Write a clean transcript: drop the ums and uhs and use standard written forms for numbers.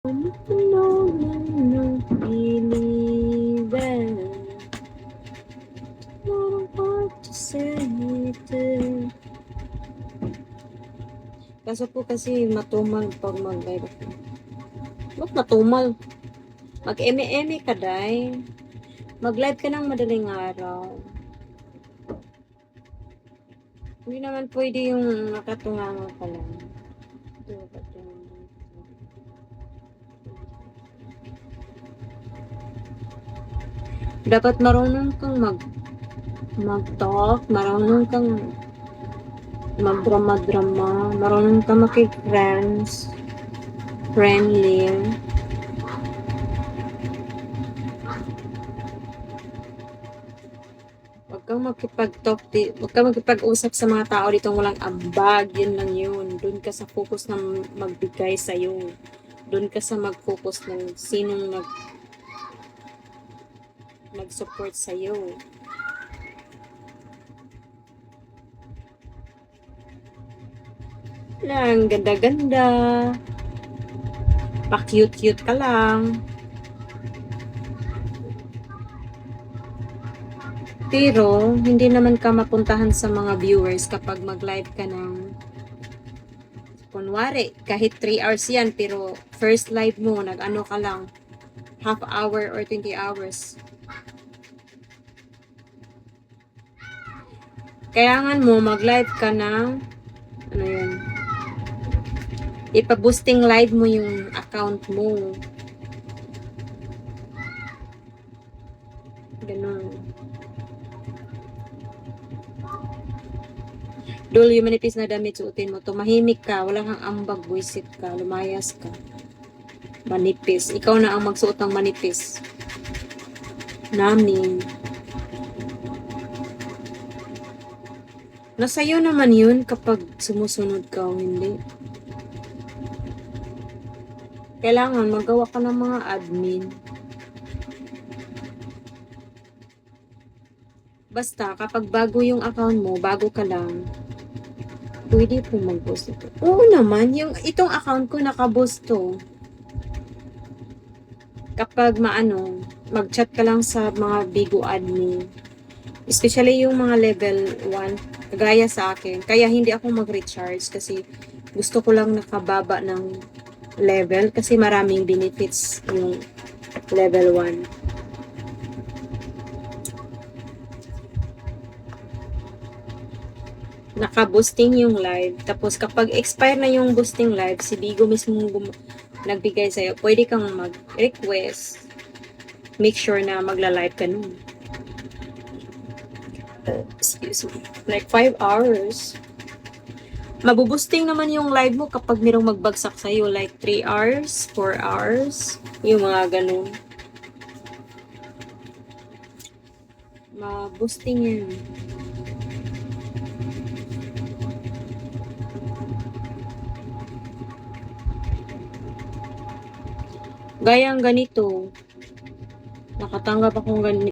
No, no, no, believe it. Not what to say it. Kaso po kasi matumal pag mag-live ako. Ba't matumal? Mag-eme-eme ka, day. Mag-live ka ng madaling araw. Hindi naman pwede yung nakatunganga ka lang. Dapat marunong kang mag-talk, marunong kang magdrama-drama, marunong kang makik-friends, friendly. Huwag kang huwag kang makipag-usap sa mga tao dito walang ambag, yun lang yun. Doon ka sa focus ng magbigay sa'yo. Doon ka sa mag-focus ng sinong nag-support sa'yo. Lang, ganda-ganda. Pa-cute-cute ka lang. Pero, hindi naman ka mapuntahan sa mga viewers kapag mag-live ka ng kunwari, kahit 3 hours yan, pero first live mo, nag-ano ka lang, half hour or 20 hours. Kailangan mo mag-live ka ng ano yun, ipa-boosting live mo yung account mo. Ganun. Dul, yung manipis na damit suotin mo, tumahimik ka, wala kang ambag, buisit ka, lumayas ka. Manipis. Ikaw na ang magsuot ng manipis. Namin. Nasa'yo naman yun kapag sumusunod ka o hindi. Kailangan magawa ka ng mga admin. Basta, kapag bago yung account mo, bago ka lang, pwede po mag-boost ito. Oo naman, itong account ko naka-boost to. Kapag mag-chat ka lang sa mga Bigo admin. Especially yung mga level 1, kagaya sa akin. Kaya hindi ako mag-recharge kasi gusto ko lang nakababa ng level kasi maraming benefits yung level 1. Naka-boosting yung live. Tapos kapag expire na yung boosting live, si Bigo mismo nagbigay sa'yo, pwede kang mag-request. Make sure na magla-live ka nun. Excuse me. Like 5 hours. Mabuboosting naman yung live mo kapag merong magbagsak sa'yo. Like 3 hours, 4 hours. Yung mga ganun. Maboosting yan. Gayang ganito. Nakatanggap akong ganito.